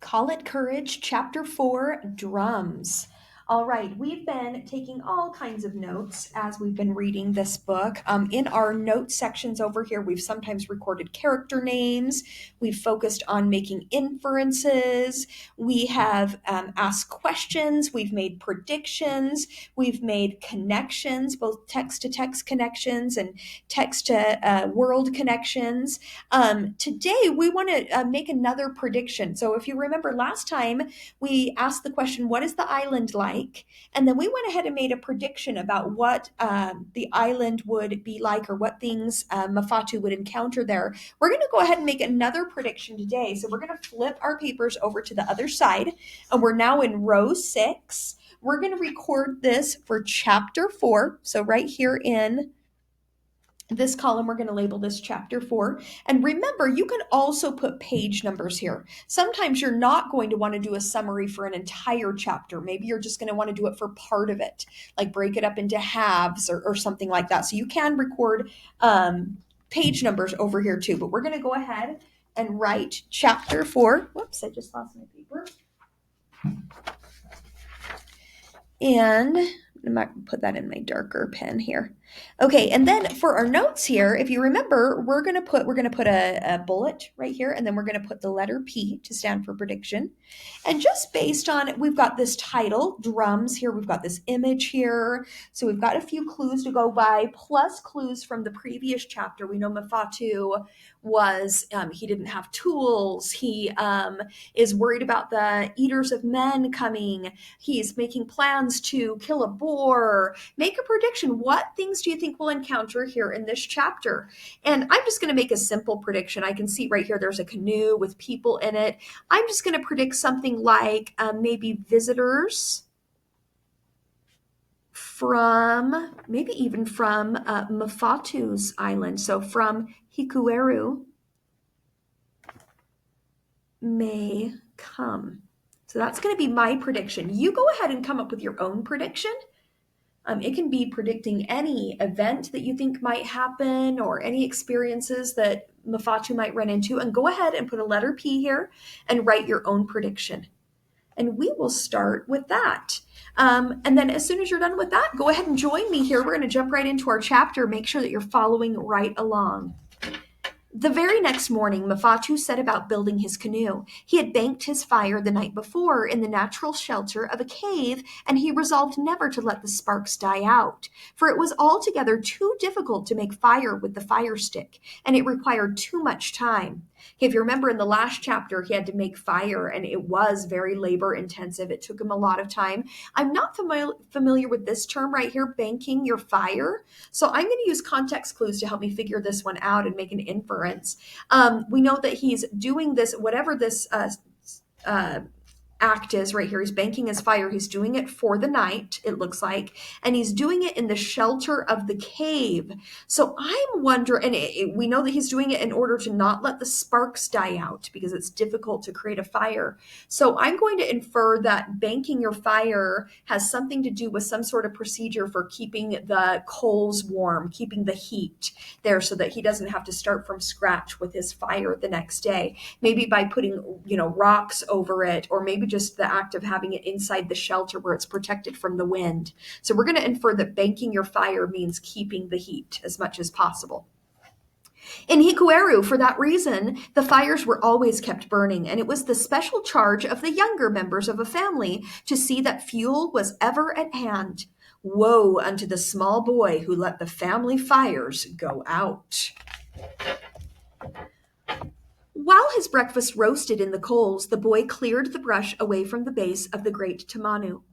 Call It Courage, Chapter 4, Drums. All right, we've been taking all kinds of notes as we've been reading this book. In our note sections over here, we've sometimes recorded character names. We've focused on making inferences. We have asked questions. We've made predictions. We've made connections, both text to text connections and text to world connections. Today, we want to make another prediction. So, if you remember last time, we asked the question, what is the island like? And then we went ahead and made a prediction about what the island would be like or what things Mafatu would encounter there. We're going to go ahead and make another prediction today. So, we're going to flip our papers over to the other side, and we're now in row 6. We're going to record this for chapter 4. So, right here in this column, we're going to label this chapter 4. And remember, you can also put page numbers here. Sometimes you're not going to want to do a summary for an entire chapter. Maybe you're just going to want to do it for part of it, like break it up into halves or something like that. So you can record page numbers over here too. But we're going to go ahead and write chapter 4. Whoops, I just lost my paper. And I'm not going to put that in my darker pen here. Okay, and then for our notes here, if you remember, we're gonna put a bullet right here, and then we're gonna put the letter P to stand for prediction. And just based on, we've got this title, drums here, we've got this image here, so we've got a few clues to go by, plus clues from the previous chapter. We know Mafatu was, he didn't have tools, he is worried about the eaters of men coming, he's making plans to kill a boar. Make a prediction. What things do you think we'll encounter here in this chapter? And I'm just going to make a simple prediction. I can see right here there's a canoe with people in it. I'm just going to predict something like maybe visitors from, maybe even from Mafatu's island. So from Hikueru may come. So that's going to be my prediction. You go ahead and come up with your own prediction. It can be predicting any event that you think might happen or any experiences that Mafatu might run into. And go ahead and put a letter P here and write your own prediction. And we will start with that. And then as soon as you're done with that, go ahead and join me here. We're going to jump right into our chapter. Make sure that you're following right along. The very next morning, Mafatu set about building his canoe. He had banked his fire the night before in the natural shelter of a cave, and he resolved never to let the sparks die out, for it was altogether too difficult to make fire with the fire stick, and it required too much time. If you remember in the last chapter, he had to make fire, and it was very labor intensive. It took him a lot of time. I'm not familiar with this term right here, banking your fire. So I'm going to use context clues to help me figure this one out and make an inference. We know that he's doing this, whatever this act is right here. He's banking his fire. He's doing it for the night, it looks like, and he's doing it in the shelter of the cave. So I'm wondering, and we know that he's doing it in order to not let the sparks die out because it's difficult to create a fire. So I'm going to infer that banking your fire has something to do with some sort of procedure for keeping the coals warm, keeping the heat there so that he doesn't have to start from scratch with his fire the next day. Maybe by putting, rocks over it, or maybe just the act of having it inside the shelter where it's protected from the wind. So we're going to infer that banking your fire means keeping the heat as much as possible. In Hikueru, for that reason, the fires were always kept burning, and it was the special charge of the younger members of a family to see that fuel was ever at hand. Woe unto the small boy who let the family fires go out. While his breakfast roasted in the coals, the boy cleared the brush away from the base of the great tamanu.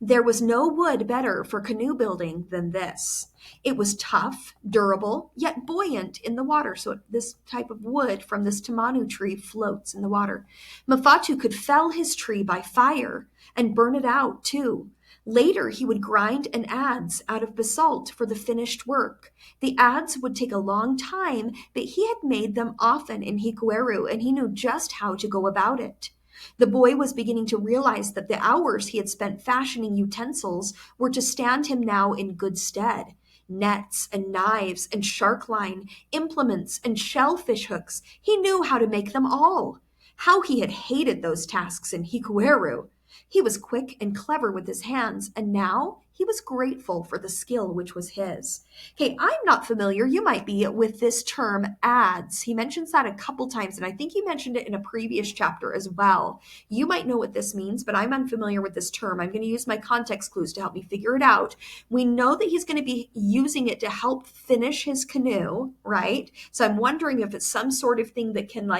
There was no wood better for canoe building than this. It was tough, durable, yet buoyant in the water. So this type of wood from this tamanu tree floats in the water. Mafatu could fell his tree by fire and burn it out too. Later, he would grind an adze out of basalt for the finished work. The adze would take a long time, but he had made them often in Hikueru, and he knew just how to go about it. The boy was beginning to realize that the hours he had spent fashioning utensils were to stand him now in good stead. Nets and knives and shark line, implements and shellfish hooks, he knew how to make them all. How he had hated those tasks in Hikueru! He was quick and clever with his hands, and now he was grateful for the skill which was his. Okay, I'm not familiar, you might be, with this term ads. He mentions that a couple times, and I think he mentioned it in a previous chapter as well. You might know what this means, but I'm unfamiliar with this term. I'm going to use my context clues to help me figure it out. We know that he's going to be using it to help finish his canoe, right? So I'm wondering if it's some sort of thing that can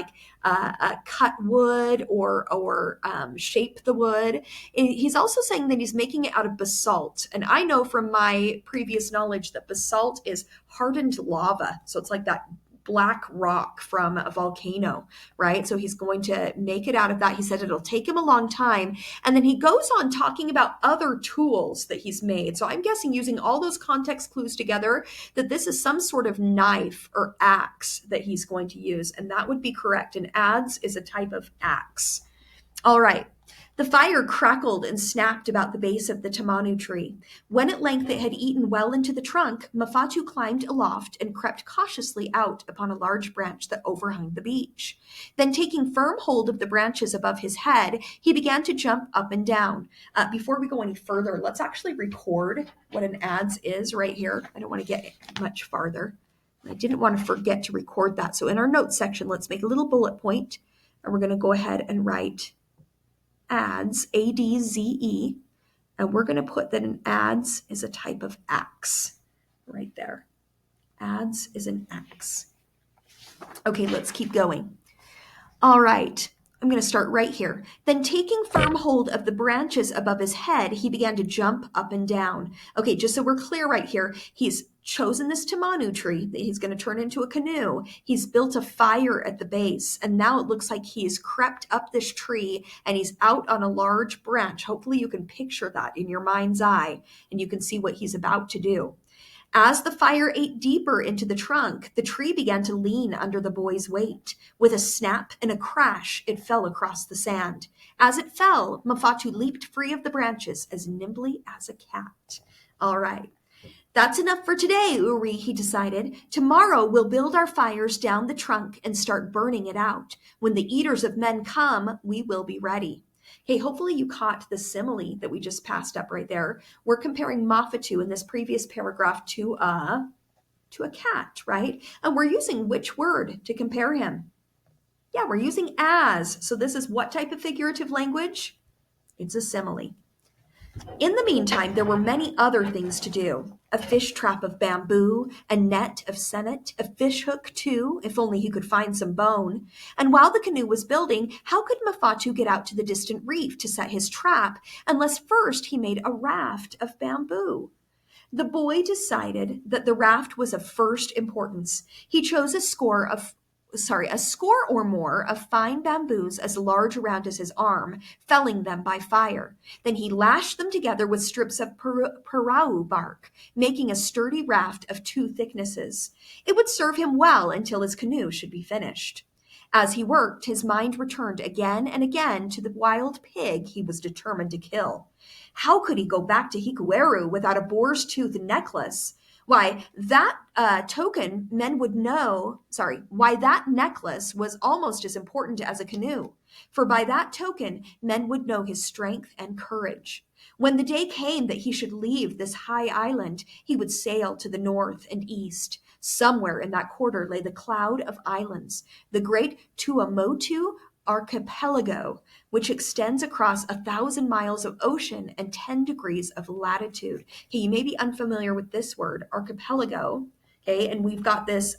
cut wood or shape the wood. He's also saying that he's making it out of basalt. And I know from my previous knowledge that basalt is hardened lava. So it's like that black rock from a volcano, right? So he's going to make it out of that. He said it'll take him a long time. And then he goes on talking about other tools that he's made. So I'm guessing, using all those context clues together, that this is some sort of knife or axe that he's going to use. And that would be correct. An adze is a type of axe. All right. The fire crackled and snapped about the base of the tamanu tree. When at length it had eaten well into the trunk, Mafatu climbed aloft and crept cautiously out upon a large branch that overhung the beach. Then, taking firm hold of the branches above his head, he began to jump up and down. Before we go any further, let's actually record what an adze is right here. I don't want to get much farther. I didn't want to forget to record that. So in our notes section, let's make a little bullet point, and we're going to go ahead and write adze, A-D-Z-E, and we're going to put that an adze is a type of axe right there. Adze is an axe. Okay, let's keep going. All right, I'm going to start right here. Then, taking firm hold of the branches above his head, he began to jump up and down. Okay, just so we're clear right here, he's chosen this tamanu tree that he's going to turn into a canoe. He's built a fire at the base, and now it looks like he's crept up this tree and he's out on a large branch. Hopefully you can picture that in your mind's eye and you can see what he's about to do. As the fire ate deeper into the trunk, the tree began to lean under the boy's weight. With a snap and a crash, it fell across the sand. As it fell, Mafatu leaped free of the branches as nimbly as a cat. All right. That's enough for today, Uri, he decided. Tomorrow we'll build our fires down the trunk and start burning it out. When the eaters of men come, we will be ready. Hey, hopefully you caught the simile that we just passed up right there. We're comparing Mafatu in this previous paragraph to a cat, right? And we're using which word to compare him? Yeah, we're using as. So this is what type of figurative language? It's a simile. In the meantime, there were many other things to do. A fish trap of bamboo, a net of sennet, a fish hook too, if only he could find some bone. And while the canoe was building, how could Mafatu get out to the distant reef to set his trap, unless first he made a raft of bamboo? The boy decided that the raft was of first importance. He chose a score or more of fine bamboos as large around as his arm, felling them by fire. Then he lashed them together with strips of parau bark, making a sturdy raft of 2 thicknesses. It would serve him well until his canoe should be finished. As he worked, his mind returned again and again to the wild pig he was determined to kill. How could he go back to Hikueru without a boar's tooth necklace? Why, that token men would know, why that necklace was almost as important as a canoe. For by that token, men would know his strength and courage. When the day came that he should leave this high island, he would sail to the north and east. Somewhere in that quarter lay the cloud of islands, the great Tuamotu archipelago, which extends across 1,000 miles of ocean and 10 degrees of latitude. Okay, you may be unfamiliar with this word, archipelago. Okay, and we've got this.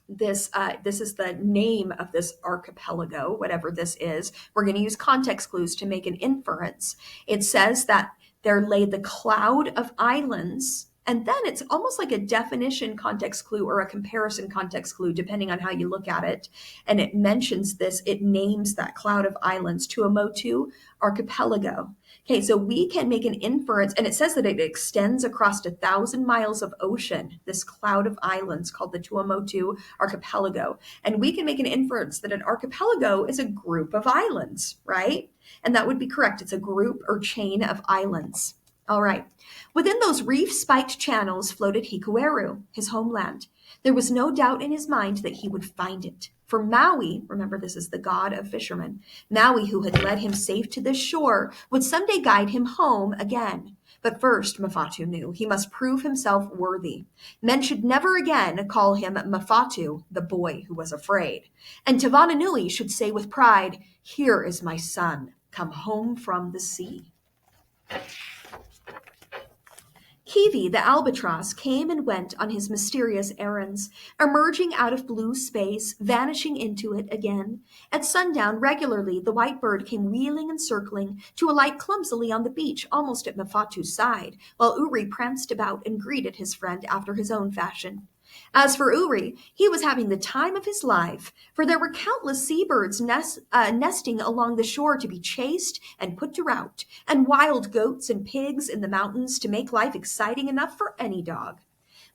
This is the name of this archipelago, whatever this is. We're going to use context clues to make an inference. It says that there lay the cloud of islands. And then it's almost like a definition context clue or a comparison context clue, depending on how you look at it. And it mentions this, it names that cloud of islands, Tuamotu archipelago. Okay, so we can make an inference, and it says that it extends across 1,000 miles of ocean, this cloud of islands called the Tuamotu archipelago. And we can make an inference that an archipelago is a group of islands, right? And that would be correct. It's a group or chain of islands. All right. Within those reef-spiked channels floated Hikueru, his homeland. There was no doubt in his mind that he would find it. For Maui, remember this is the god of fishermen, Maui, who had led him safe to this shore, would someday guide him home again. But first, Mafatu knew, he must prove himself worthy. Men should never again call him Mafatu, the boy who was afraid. And Tavananui should say with pride, "Here is my son, come home from the sea." Kiwi, the albatross, came and went on his mysterious errands, emerging out of blue space, vanishing into it again. At sundown, regularly, the white bird came wheeling and circling to alight clumsily on the beach almost at Mafatu's side, while Uri pranced about and greeted his friend after his own fashion. As for Uri, he was having the time of his life, for there were countless seabirds nesting along the shore to be chased and put to rout, and wild goats and pigs in the mountains to make life exciting enough for any dog.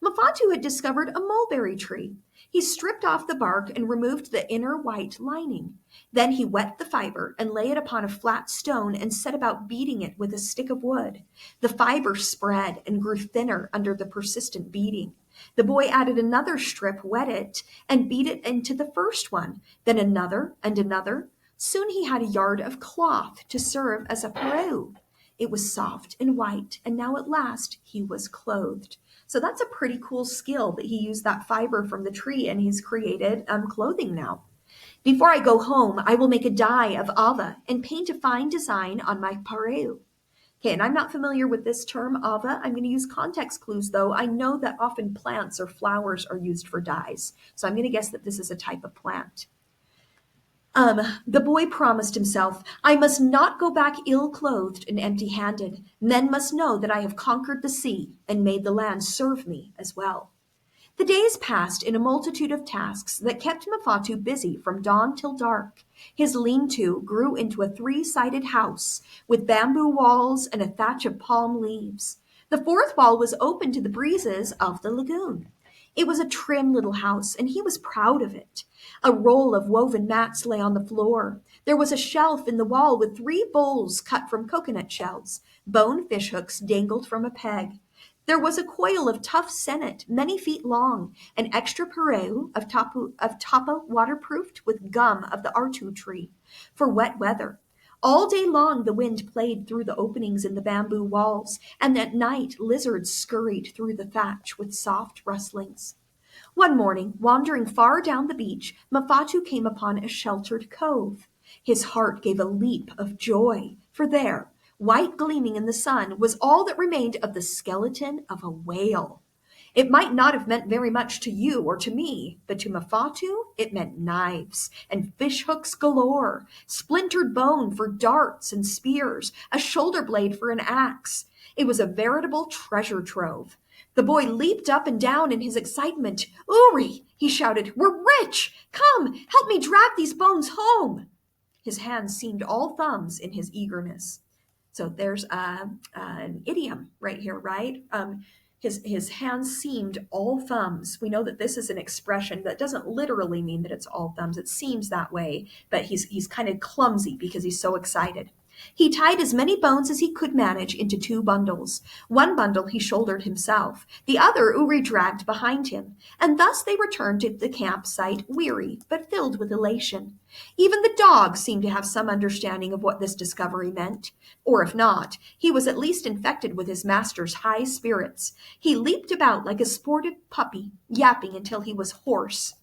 Mafatu had discovered a mulberry tree. He stripped off the bark and removed the inner white lining. Then he wet the fiber and lay it upon a flat stone and set about beating it with a stick of wood. The fiber spread and grew thinner under the persistent beating. The boy added another strip, wet it, and beat it into the first one, then another and another. Soon he had a yard of cloth to serve as a pareu. It was soft and white, and now at last he was clothed. So that's a pretty cool skill that he used that fiber from the tree and he's created clothing now. Before I go home, I will make a dye of ava and paint a fine design on my pareu. Okay, and I'm not familiar with this term, ava. I'm going to use context clues, though. I know that often plants or flowers are used for dyes, so I'm going to guess that this is a type of plant. The boy promised himself, "I must not go back ill-clothed and empty-handed. Men must know that I have conquered the sea and made the land serve me as well." The days passed in a multitude of tasks that kept Mafatu busy from dawn till dark. His lean-to grew into a three-sided house with bamboo walls and a thatch of palm leaves. The fourth wall was open to the breezes of the lagoon. It was a trim little house, and he was proud of it. A roll of woven mats lay on the floor. There was a shelf in the wall with 3 bowls cut from coconut shells. Bone fishhooks dangled from a peg. There was a coil of tough sennet, many feet long, an extra pareu of tapa waterproofed with gum of the artu tree, for wet weather. All day long the wind played through the openings in the bamboo walls, and at night lizards scurried through the thatch with soft rustlings. One morning, wandering far down the beach, Mafatu came upon a sheltered cove. His heart gave a leap of joy, for there, white gleaming in the sun, was all that remained of the skeleton of a whale. It might not have meant very much to you or to me, but to Mafatu it meant knives and fishhooks galore, splintered bone for darts and spears, a shoulder blade for an axe. It was a veritable treasure trove. The boy leaped up and down in his excitement. "Uri!" he shouted. "We're rich! Come, help me drag these bones home!" His hands seemed all thumbs in his eagerness. So there's an idiom right here, right? His hands seemed all thumbs. We know that this is an expression that doesn't literally mean that it's all thumbs. It seems that way, but he's kind of clumsy because he's so excited. He tied as many bones as he could manage into 2 bundles. One bundle he shouldered himself, the other Uri dragged behind him, and thus they returned to the campsite weary but filled with elation. Even the dog seemed to have some understanding of what this discovery meant, or if not, he was at least infected with his master's high spirits. He leaped about like a sportive puppy, yapping until he was hoarse.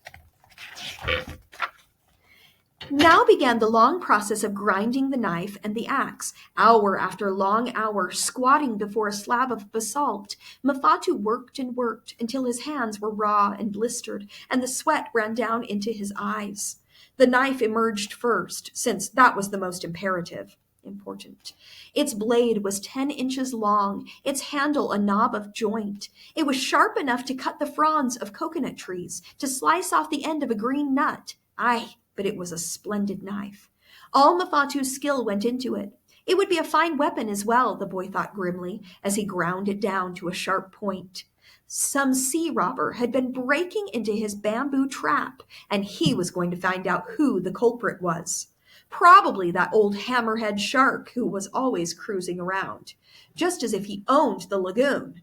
Now began the long process of grinding the knife and the axe. Hour after long hour, squatting before a slab of basalt, Mafatu worked and worked until his hands were raw and blistered, and the sweat ran down into his eyes. The knife emerged first, since that was the most important. Its blade was 10 inches long, its handle a knob of joint. It was sharp enough to cut the fronds of coconut trees, to slice off the end of a green nut. Aye, but it was a splendid knife. All Mafatu's skill went into it. It would be a fine weapon as well, the boy thought grimly, as he ground it down to a sharp point. Some sea robber had been breaking into his bamboo trap, and he was going to find out who the culprit was. Probably that old hammerhead shark who was always cruising around, just as if he owned the lagoon.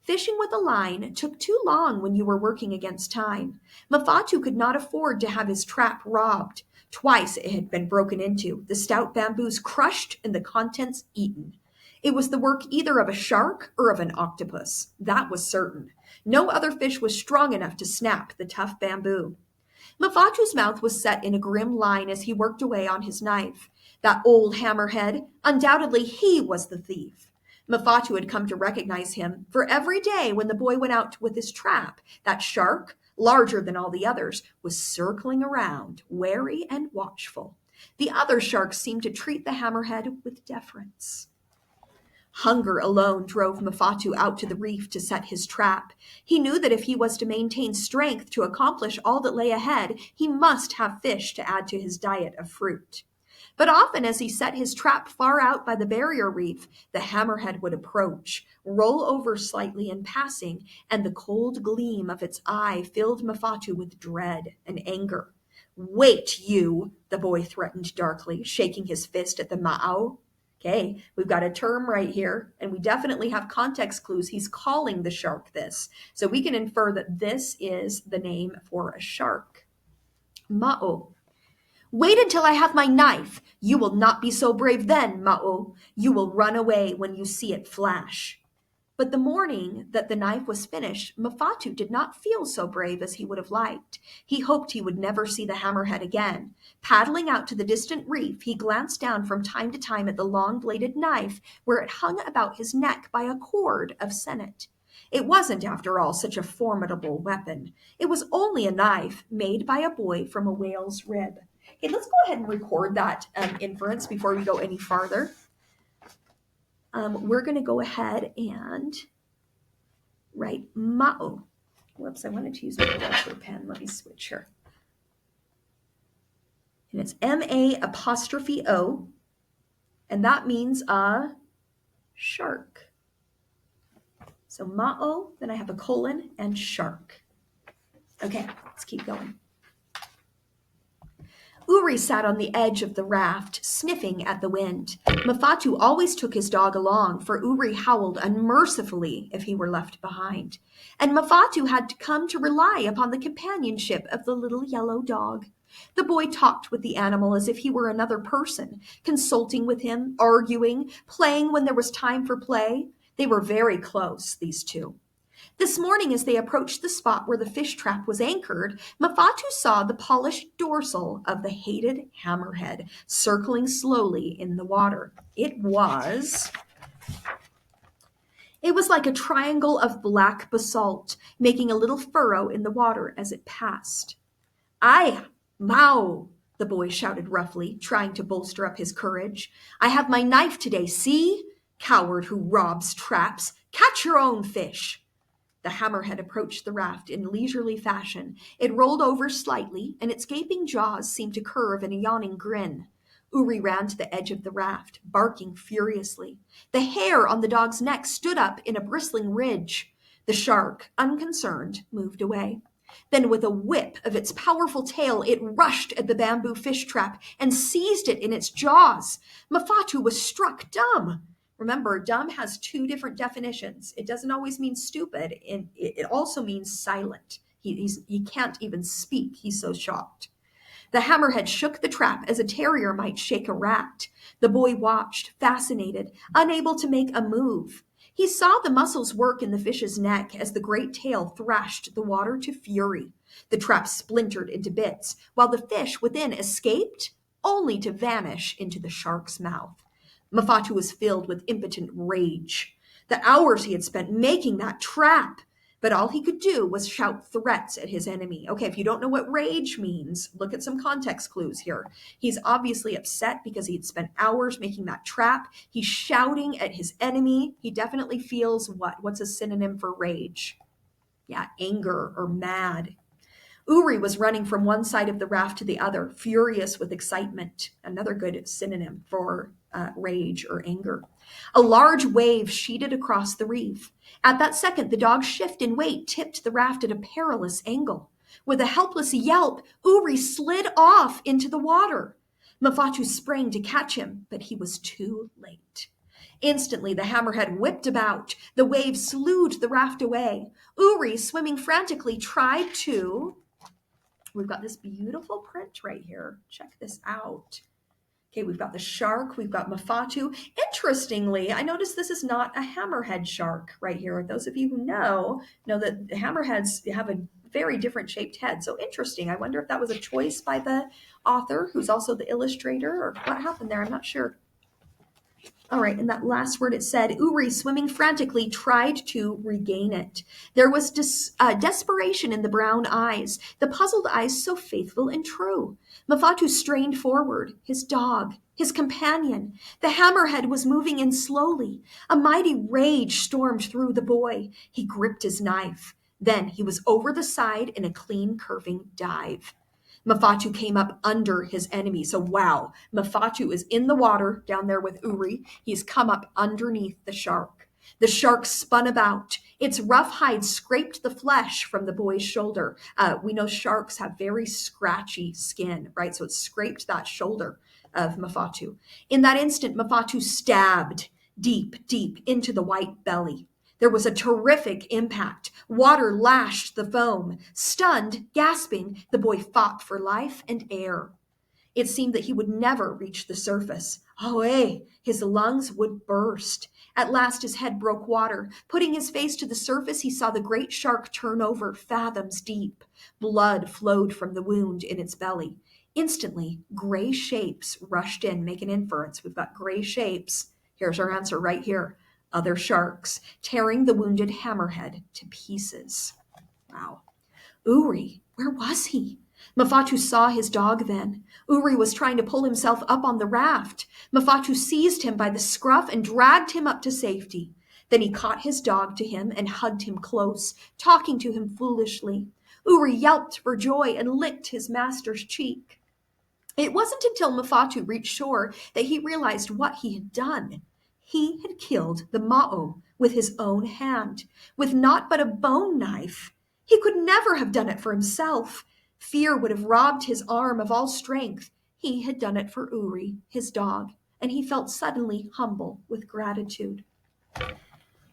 Fishing with a line took too long when you were working against time. Mafatu could not afford to have his trap robbed. Twice it had been broken into, the stout bamboos crushed and the contents eaten. It was the work either of a shark or of an octopus. That was certain. No other fish was strong enough to snap the tough bamboo. Mafatu's mouth was set in a grim line as he worked away on his knife. That old hammerhead, undoubtedly he was the thief. Mafatu had come to recognize him, for every day when the boy went out with his trap, that shark, larger than all the others, was circling around, wary and watchful. The other sharks seemed to treat the hammerhead with deference. Hunger alone drove Mafatu out to the reef to set his trap. He knew that if he was to maintain strength to accomplish all that lay ahead, he must have fish to add to his diet of fruit. But often as he set his trap far out by the barrier reef, the hammerhead would approach, roll over slightly in passing, and the cold gleam of its eye filled Mafatu with dread and anger. "Wait, you," the boy threatened darkly, shaking his fist at the ma'au. Okay, we've got a term right here, and we definitely have context clues. He's calling the shark this. So we can infer that this is the name for a shark. Ma'o. "Wait until I have my knife. You will not be so brave then, Ma'o. You will run away when you see it flash." But the morning that the knife was finished, Mafatu did not feel so brave as he would have liked. He hoped he would never see the hammerhead again. Paddling out to the distant reef, he glanced down from time to time at the long-bladed knife where it hung about his neck by a cord of sennet. It wasn't, after all, such a formidable weapon. It was only a knife made by a boy from a whale's rib. Okay, let's go ahead and record that inference before we go any farther. We're going to go ahead and write ma'o. Whoops, I wanted to use my pencil pen. Let me switch here. And it's M-A''O, and that means a shark. So ma'o, then I have a colon and shark. Okay, let's keep going. Uri sat on the edge of the raft, sniffing at the wind. Mafatu always took his dog along, for Uri howled unmercifully if he were left behind. And Mafatu had come to rely upon the companionship of the little yellow dog. The boy talked with the animal as if he were another person, consulting with him, arguing, playing when there was time for play. They were very close, these two. This morning, as they approached the spot where the fish trap was anchored, Mafatu saw the polished dorsal of the hated hammerhead circling slowly in the water. It was like a triangle of black basalt, making a little furrow in the water as it passed. "Ai, Mao!" the boy shouted roughly, trying to bolster up his courage. "I have my knife today, see? Coward who robs traps, catch your own fish." The hammerhead approached the raft in leisurely fashion. It rolled over slightly, and its gaping jaws seemed to curve in a yawning grin. Uri ran to the edge of the raft, barking furiously. The hair on the dog's neck stood up in a bristling ridge. The shark, unconcerned, moved away. Then with a whip of its powerful tail, it rushed at the bamboo fish trap and seized it in its jaws. Mafatu was struck dumb. Remember, dumb has two different definitions. It doesn't always mean stupid, and it also means silent. He can't even speak. He's so shocked. The hammerhead shook the trap as a terrier might shake a rat. The boy watched, fascinated, unable to make a move. He saw the muscles work in the fish's neck as the great tail thrashed the water to fury. The trap splintered into bits, while the fish within escaped, only to vanish into the shark's mouth. Mafatu was filled with impotent rage. The hours he had spent making that trap, but all he could do was shout threats at his enemy. Okay, if you don't know what rage means, look at some context clues here. He's obviously upset because he had spent hours making that trap. He's shouting at his enemy. He definitely feels what? What's a synonym for rage? Yeah, anger or mad. Uri was running from one side of the raft to the other, furious with excitement. Another good synonym for rage or anger. A large wave sheeted across the reef. At that second, the dog's shift in weight tipped the raft at a perilous angle. With a helpless yelp, Uri slid off into the water. Mafatu sprang to catch him, but he was too late. Instantly, the hammerhead whipped about. The waves slewed the raft away. Uri, swimming frantically, tried to. We've got this beautiful print right here. Check this out. Okay, we've got the shark, we've got Mafatu. Interestingly, I noticed this is not a hammerhead shark right here. Those of you who know that hammerheads have a very different shaped head. So interesting. I wonder if that was a choice by the author, who's also the illustrator, or what happened there. I'm not sure. All right, in that last word it said, Uri, swimming frantically, tried to regain it. There was desperation in the brown eyes, the puzzled eyes so faithful and true. Mafatu strained forward, his dog, his companion. The hammerhead was moving in slowly. A mighty rage stormed through the boy. He gripped his knife. Then he was over the side in a clean, curving dive. Mafatu came up under his enemy. So wow, Mafatu is in the water down there with Uri. He's come up underneath the shark. The shark spun about. Its rough hide scraped the flesh from the boy's shoulder. We know sharks have very scratchy skin, right? So it scraped that shoulder of Mafatu. In that instant, Mafatu stabbed deep, deep into the white belly. There was a terrific impact. Water lashed the foam. Stunned, gasping, the boy fought for life and air. It seemed that he would never reach the surface. His lungs would burst. At last his head broke water. Putting his face to the surface, he saw the great shark turn over fathoms deep. Blood flowed from the wound in its belly. Instantly, gray shapes rushed in. Make an inference. We've got gray shapes. Here's our answer right here. Other sharks, tearing the wounded hammerhead to pieces. Wow. Uri, where was he? Mafatu saw his dog then. Uri was trying to pull himself up on the raft. Mafatu seized him by the scruff and dragged him up to safety. Then he caught his dog to him and hugged him close, talking to him foolishly. Uri yelped for joy and licked his master's cheek. It wasn't until Mafatu reached shore that he realized what he had done. He had killed the Ma'o with his own hand, with naught but a bone knife. He could never have done it for himself. Fear would have robbed his arm of all strength. He had done it for Uri, his dog, and he felt suddenly humble with gratitude.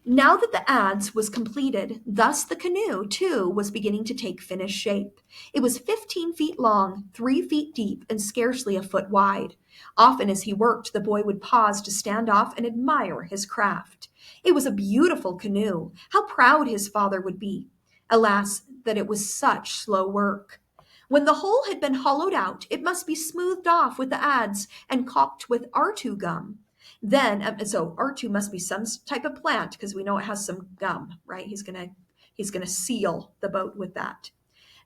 Now that the adze was completed, thus the canoe, too, was beginning to take finished shape. It was 15 feet long, 3 feet deep, and scarcely a foot wide. Often as he worked, the boy would pause to stand off and admire his craft. It was a beautiful canoe. How proud his father would be. Alas, that it was such slow work. When the hole had been hollowed out, it must be smoothed off with the adze and caulked with artu gum. Then, so R2 must be some type of plant because we know it has some gum, right? He's gonna seal the boat with that.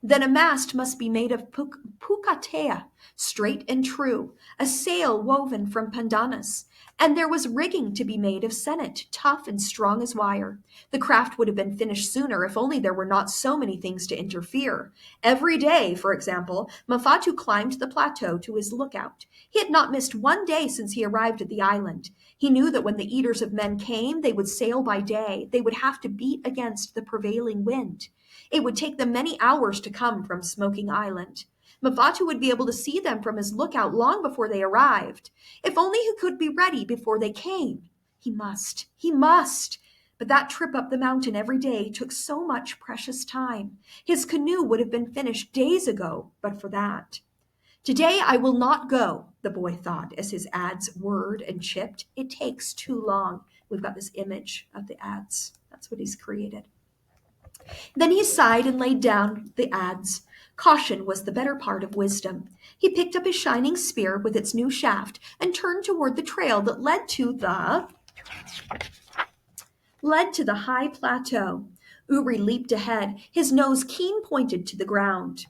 Then a mast must be made of pukatea, straight and true, a sail woven from pandanus, and there was rigging to be made of senet, tough and strong as wire. The craft would have been finished sooner if only there were not so many things to interfere. Every day, for example, Mafatu climbed the plateau to his lookout. He had not missed one day since he arrived at the island. He knew that when the eaters of men came, they would sail by day. They would have to beat against the prevailing wind. It would take them many hours to come from Smoking Island. Mafatu would be able to see them from his lookout long before they arrived. If only he could be ready before they came. He must. But that trip up the mountain every day took so much precious time. His canoe would have been finished days ago, but for that. Today I will not go, the boy thought as his adze whirred and chipped. It takes too long. We've got this image of the adze. That's what he's created. Then he sighed and laid down the adze. Caution was the better part of wisdom. He picked up his shining spear with its new shaft and turned toward the trail that led to the high plateau. Uri leaped ahead, his nose keen pointed to the ground.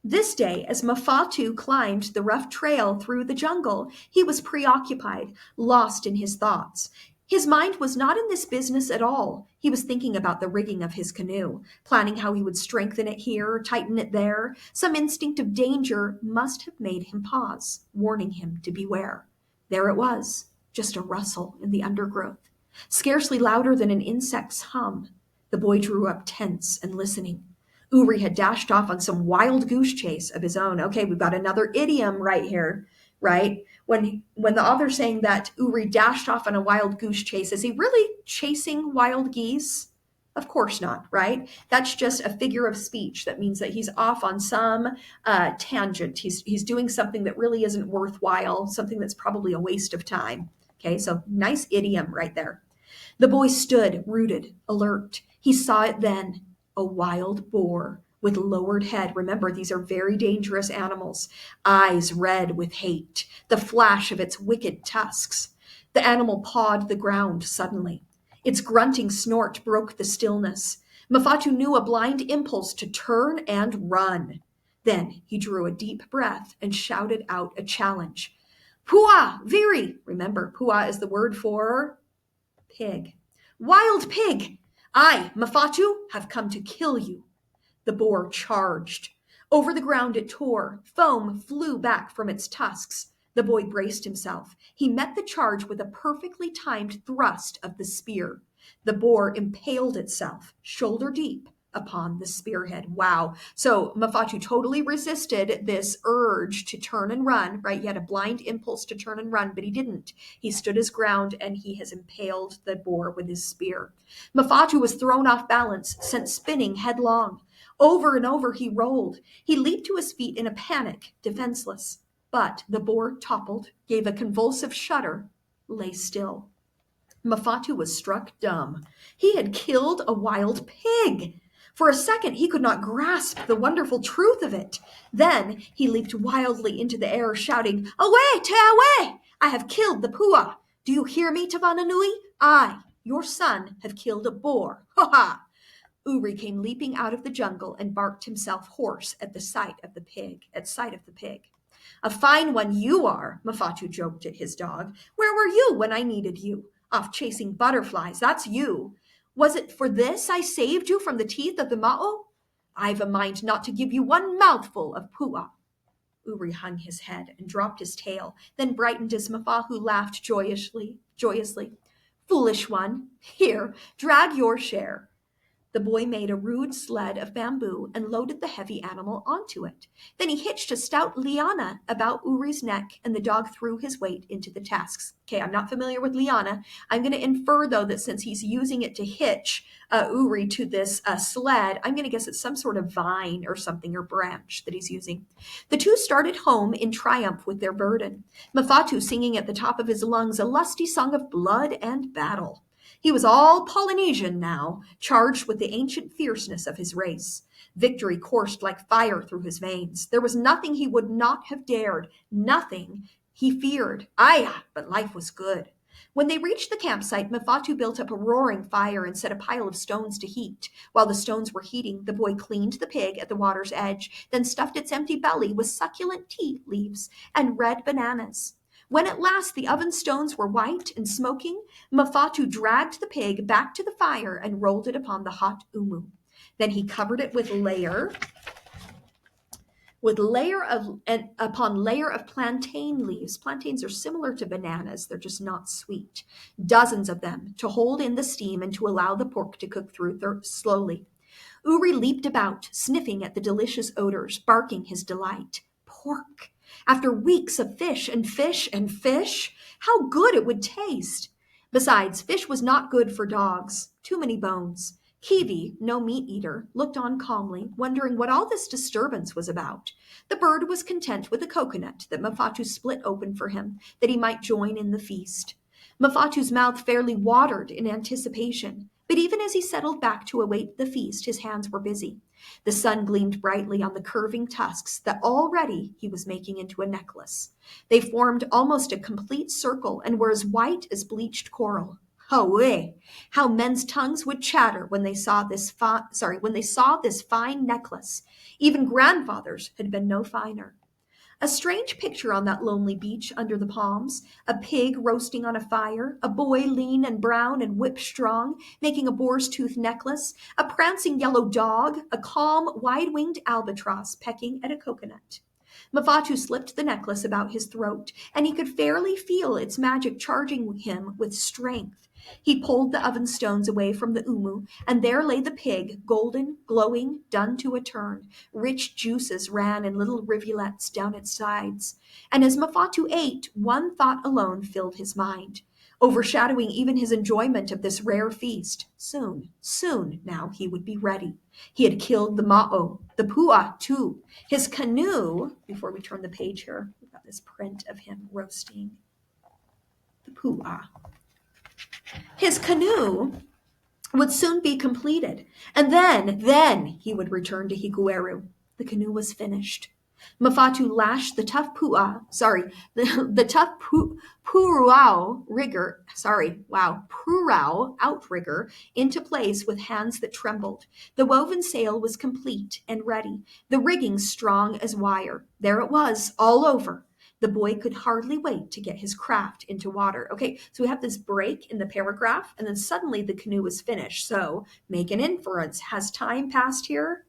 This day, as Mafatu climbed the rough trail through the jungle, he was preoccupied, lost in his thoughts. His mind was not in this business at all. He was thinking about the rigging of his canoe, planning how he would strengthen it here, tighten it there. Some instinct of danger must have made him pause, warning him to beware. There it was, just a rustle in the undergrowth, scarcely louder than an insect's hum. The boy drew up tense and listening. Uri had dashed off on some wild goose chase of his own. Okay, we've got another idiom right here. right? When the author's saying that Uri dashed off on a wild goose chase, is he really chasing wild geese? Of course not, right? That's just a figure of speech. That means that he's off on some tangent. He's doing something that really isn't worthwhile, something that's probably a waste of time. Okay, so nice idiom right there. The boy stood, rooted, alert. He saw it then, a wild boar with lowered head. Remember, these are very dangerous animals. Eyes red with hate, the flash of its wicked tusks. The animal pawed the ground suddenly. Its grunting snort broke the stillness. Mafatu knew a blind impulse to turn and run. Then he drew a deep breath and shouted out a challenge. Pua, Viri! Remember, pua is the word for pig. Wild pig! I, Mafatu, have come to kill you. The boar charged. Over the ground it tore. Foam flew back from its tusks. The boy braced himself. He met the charge with a perfectly timed thrust of the spear. The boar impaled itself, shoulder deep, upon the spearhead. Wow. So Mafatu totally resisted this urge to turn and run, right? He had a blind impulse to turn and run, but he didn't. He stood his ground and he has impaled the boar with his spear. Mafatu was thrown off balance, sent spinning headlong. Over and over he rolled. He leaped to his feet in a panic, defenseless. But the boar toppled, gave a convulsive shudder, lay still. Mafatu was struck dumb. He had killed a wild pig. For a second, he could not grasp the wonderful truth of it. Then he leaped wildly into the air, shouting, Away, te away! I have killed the pua. Do you hear me, Tavananui? I, your son, have killed a boar. Ha ha! Uri came leaping out of the jungle and barked himself hoarse at the sight of the pig. A fine one you are, Mafatu joked at his dog. Where were you when I needed you? Off chasing butterflies, that's you. Was it for this I saved you from the teeth of the Ma'o? I've a mind not to give you one mouthful of pua. Uri hung his head and dropped his tail, then brightened as Mafahu laughed joyously. Foolish one, here, drag your share. The boy made a rude sled of bamboo and loaded the heavy animal onto it. Then he hitched a stout liana about Uri's neck, and the dog threw his weight into the tasks. Okay, I'm not familiar with liana. I'm going to infer, though, that since he's using it to hitch Uri to this sled, I'm going to guess it's some sort of vine or something, or branch that he's using. The two started home in triumph with their burden, Mafatu singing at the top of his lungs a lusty song of blood and battle. He was all Polynesian now, charged with the ancient fierceness of his race. Victory coursed like fire through his veins. There was nothing he would not have dared, nothing he feared. Aya, but life was good. When they reached the campsite, Mafatu built up a roaring fire and set a pile of stones to heat. While the stones were heating, the boy cleaned the pig at the water's edge, then stuffed its empty belly with succulent tea leaves and red bananas. When at last the oven stones were white and smoking, Mafatu dragged the pig back to the fire and rolled it upon the hot umu. Then he covered it with layer upon layer of plantain leaves. Plantains are similar to bananas, they're just not sweet. Dozens of them to hold in the steam and to allow the pork to cook through slowly. Uri leaped about, sniffing at the delicious odors, barking his delight. Pork! After weeks of fish and fish and fish, how good it would taste! Besides, fish was not good for dogs. Too many bones. Kiwi, no meat eater, looked on calmly, wondering what all this disturbance was about. The bird was content with a coconut that Mafatu split open for him, that he might join in the feast. Mafatu's mouth fairly watered in anticipation, but even as he settled back to await the feast, his hands were busy. The sun gleamed brightly on the curving tusks that already he was making into a necklace. They formed almost a complete circle and were as white as bleached coral. Away! How men's tongues would chatter when they saw this fine necklace. Even grandfathers had been no finer. A strange picture on that lonely beach under the palms, a pig roasting on a fire, a boy lean and brown and whip strong, making a boar's tooth necklace, a prancing yellow dog, a calm, wide-winged albatross pecking at a coconut. Mafatu slipped the necklace about his throat, and he could fairly feel its magic charging him with strength. He pulled the oven stones away from the umu, and there lay the pig, golden, glowing, done to a turn. Rich juices ran in little rivulets down its sides. And as Mafatu ate, one thought alone filled his mind, overshadowing even his enjoyment of this rare feast. Soon now he would be ready. He had killed the ma'o, the pu'a too. His canoe, before we turn the page here, we've got this print of him roasting the pu'a. His canoe would soon be completed, and then he would return to Hikueru. The canoe was finished. Mafatu lashed the tough purao outrigger into place with hands that trembled. The woven sail was complete and ready, the rigging strong as wire. There it was, all over. The boy could hardly wait to get his craft into water. Okay, so we have this break in the paragraph, and then suddenly the canoe is finished. So make an inference. Has time passed here?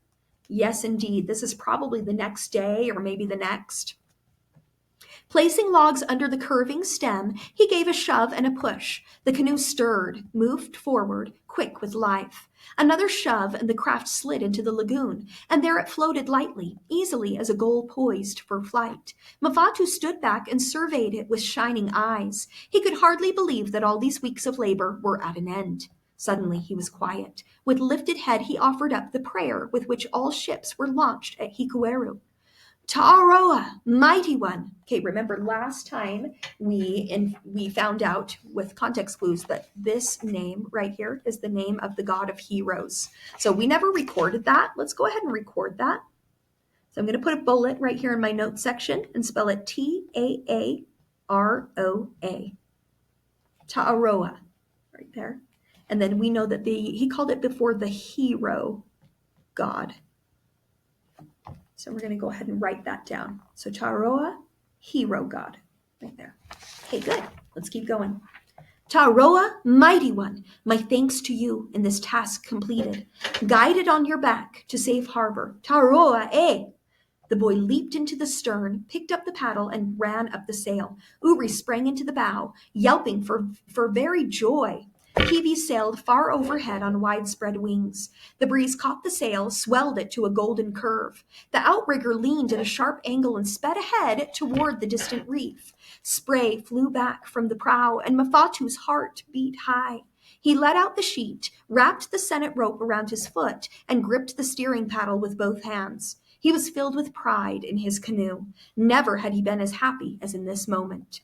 Yes, indeed. This is probably the next day or maybe the next. Placing logs under the curving stem, he gave a shove and a push. The canoe stirred, moved forward, quick with life. Another shove, and the craft slid into the lagoon, and there it floated lightly, easily as a gull poised for flight. Mafatu stood back and surveyed it with shining eyes. He could hardly believe that all these weeks of labor were at an end. Suddenly he was quiet. With lifted head he offered up the prayer with which all ships were launched at Hikueru. Ta'aroa, mighty one. Okay, remember last time we found out with context clues that this name right here is the name of the god of heroes. So we never recorded that. Let's go ahead and record that. So I'm going to put a bullet right here in my notes section and spell it Taaroa. Ta'aroa, right there. And then we know that he called it before the hero god. So we're going to go ahead and write that down. So Ta'aroa, hero god, right there. Okay, good. Let's keep going. Ta'aroa, mighty one, my thanks to you in this task completed. Guided on your back to safe harbor. Ta'aroa, eh? The boy leaped into the stern, picked up the paddle, and ran up the sail. Uri sprang into the bow, yelping for very joy. Kiwi sailed far overhead on widespread wings. The breeze caught the sail, swelled it to a golden curve. The outrigger leaned at a sharp angle and sped ahead toward the distant reef. Spray flew back from the prow, and Mafatu's heart beat high. He let out the sheet, wrapped the sennit rope around his foot, and gripped the steering paddle with both hands. He was filled with pride in his canoe. Never had he been as happy as in this moment.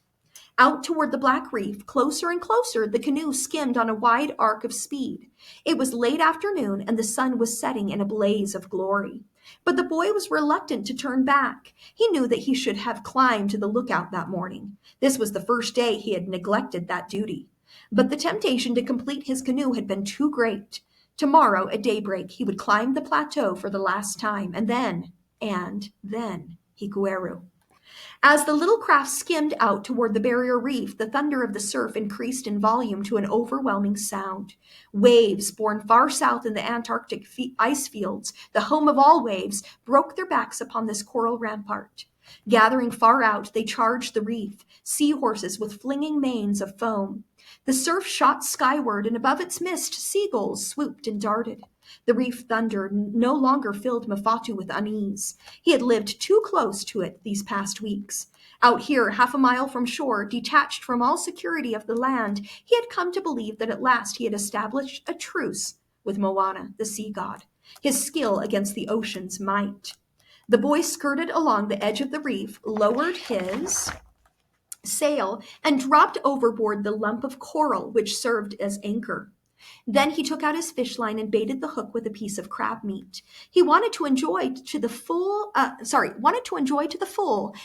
Out toward the black reef, closer and closer, the canoe skimmed on a wide arc of speed. It was late afternoon, and the sun was setting in a blaze of glory. But the boy was reluctant to turn back. He knew that he should have climbed to the lookout that morning. This was the first day he had neglected that duty. But the temptation to complete his canoe had been too great. Tomorrow at daybreak he would climb the plateau for the last time, and then Hikueru. As the little craft skimmed out toward the barrier reef, the thunder of the surf increased in volume to an overwhelming sound. Waves born far south in the Antarctic ice fields, the home of all waves, broke their backs upon this coral rampart. Gathering far out, they charged the reef, seahorses with flinging manes of foam. The surf shot skyward, and above its mist, seagulls swooped and darted. The reef thunder no longer filled Mafatu with unease. He had lived too close to it these past weeks. Out here, half a mile from shore, detached from all security of the land, he had come to believe that at last he had established a truce with Moana, the sea god, his skill against the ocean's might. The boy skirted along the edge of the reef, lowered his sail, and dropped overboard the lump of coral which served as anchor. Then he took out his fish line and baited the hook with a piece of crab meat. He wanted to enjoy to the full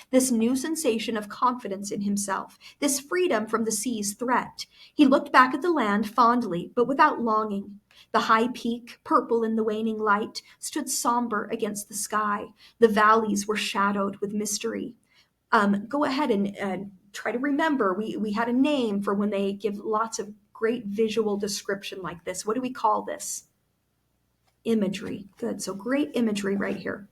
this new sensation of confidence in himself, this freedom from the sea's threat. He looked back at the land fondly, but without longing. The high peak, purple in the waning light, stood somber against the sky. The valleys were shadowed with mystery. Go ahead and try to remember, we had a name for when they give lots of great visual description like this. What do we call this? Imagery. Good. So great imagery right here.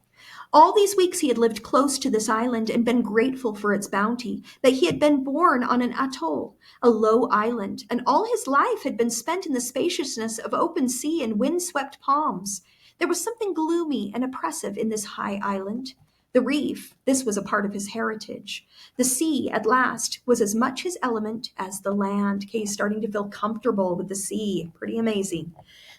All these weeks he had lived close to this island and been grateful for its bounty, that he had been born on an atoll, a low island, and all his life had been spent in the spaciousness of open sea and wind-swept palms. There was something gloomy and oppressive in this high island. The reef, this was a part of his heritage. The sea, at last, was as much his element as the land. Okay, he's starting to feel comfortable with the sea. Pretty amazing.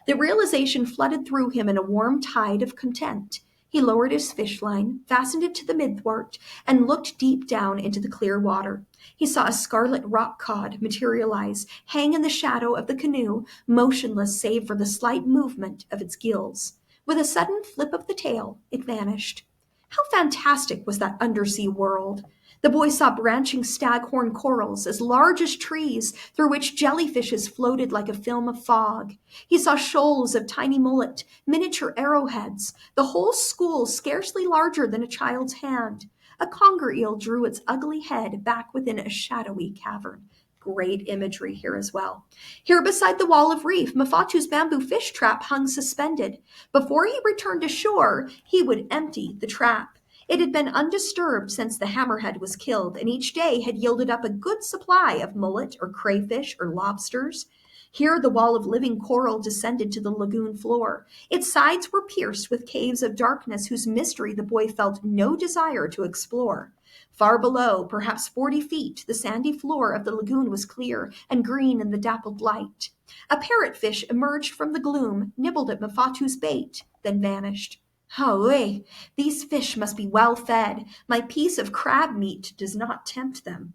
The realization flooded through him in a warm tide of content. He lowered his fish line, fastened it to the midthwart, and looked deep down into the clear water. He saw a scarlet rock cod materialize, hang in the shadow of the canoe, motionless save for the slight movement of its gills. With a sudden flip of the tail, it vanished. How fantastic was that undersea world! The boy saw branching staghorn corals as large as trees, through which jellyfishes floated like a film of fog. He saw shoals of tiny mullet, miniature arrowheads, the whole school scarcely larger than a child's hand. A conger eel drew its ugly head back within a shadowy cavern. Great imagery here as well. Here beside the wall of reef, Mafatu's bamboo fish trap hung suspended. Before he returned to shore, he would empty the trap. It had been undisturbed since the hammerhead was killed, and each day had yielded up a good supply of mullet or crayfish or lobsters. Here the wall of living coral descended to the lagoon floor. Its sides were pierced with caves of darkness whose mystery the boy felt no desire to explore. Far below, perhaps 40 feet, the sandy floor of the lagoon was clear and green in the dappled light. A parrotfish emerged from the gloom, nibbled at Mafatu's bait, then vanished. Away! These fish must be well fed. My piece of crab meat does not tempt them.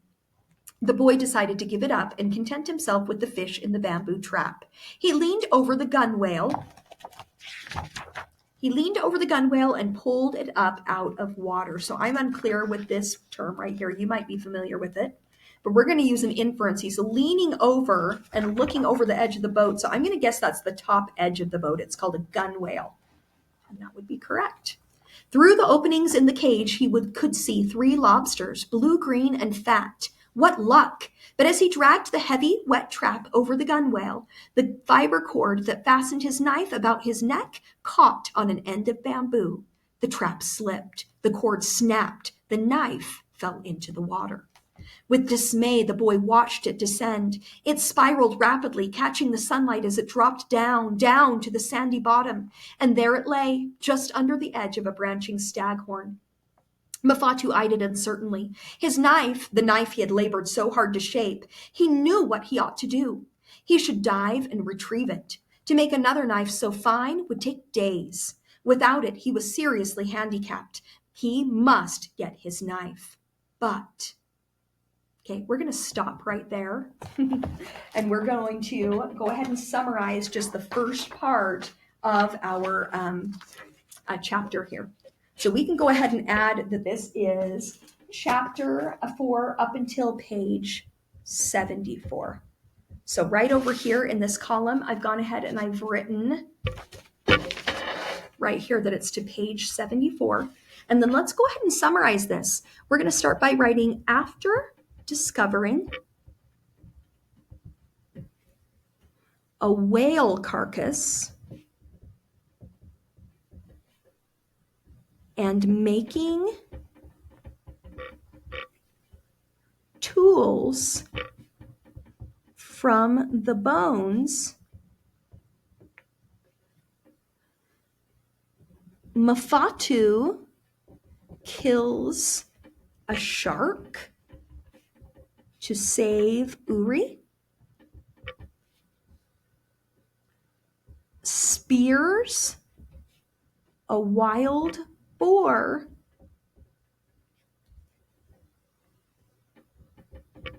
The boy decided to give it up and content himself with the fish in the bamboo trap. He leaned over the gunwale and pulled it up out of water. So I'm unclear with this term right here. You might be familiar with it, but we're going to use an inference. He's leaning over and looking over the edge of the boat. So I'm going to guess that's the top edge of the boat. It's called a gunwale. And that would be correct. Through the openings in the cage, he could see 3 lobsters, blue, green, and fat. What luck! But as he dragged the heavy, wet trap over the gunwale, the fiber cord that fastened his knife about his neck caught on an end of bamboo. The trap slipped. The cord snapped. The knife fell into the water. With dismay, the boy watched it descend. It spiraled rapidly, catching the sunlight as it dropped down to the sandy bottom. And there it lay, just under the edge of a branching staghorn. Mafatu eyed it uncertainly. His knife, the knife he had labored so hard to shape, he knew what he ought to do. He should dive and retrieve it. To make another knife so fine would take days. Without it, he was seriously handicapped. He must get his knife. But... Okay, we're going to stop right there, and we're going to go ahead and summarize just the first part of our chapter here. So we can go ahead and add that this is chapter 4 up until page 74. So right over here in this column, I've gone ahead and I've written right here that it's to page 74. And then let's go ahead and summarize this. We're going to start by writing after discovering a whale carcass and making tools from the bones, Mafatu kills a shark to save Uri, spears a wild boar,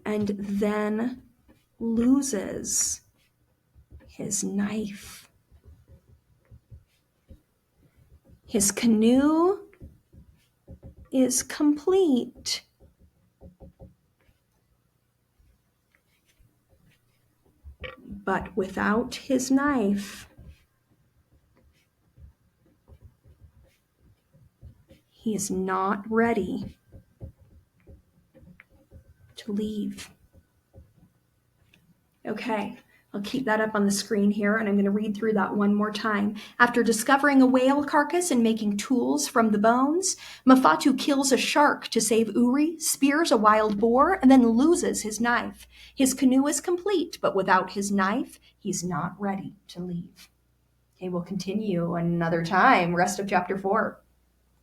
and then loses his knife. His canoe is complete. But without his knife, he is not ready to leave. Okay, I'll keep that up on the screen here, and I'm going to read through that one more time. After discovering a whale carcass and making tools from the bones, Mafatu kills a shark to save Uri, spears a wild boar, and then loses his knife. His canoe is complete, but without his knife, he's not ready to leave. Okay, we'll continue another time. Rest of chapter 4.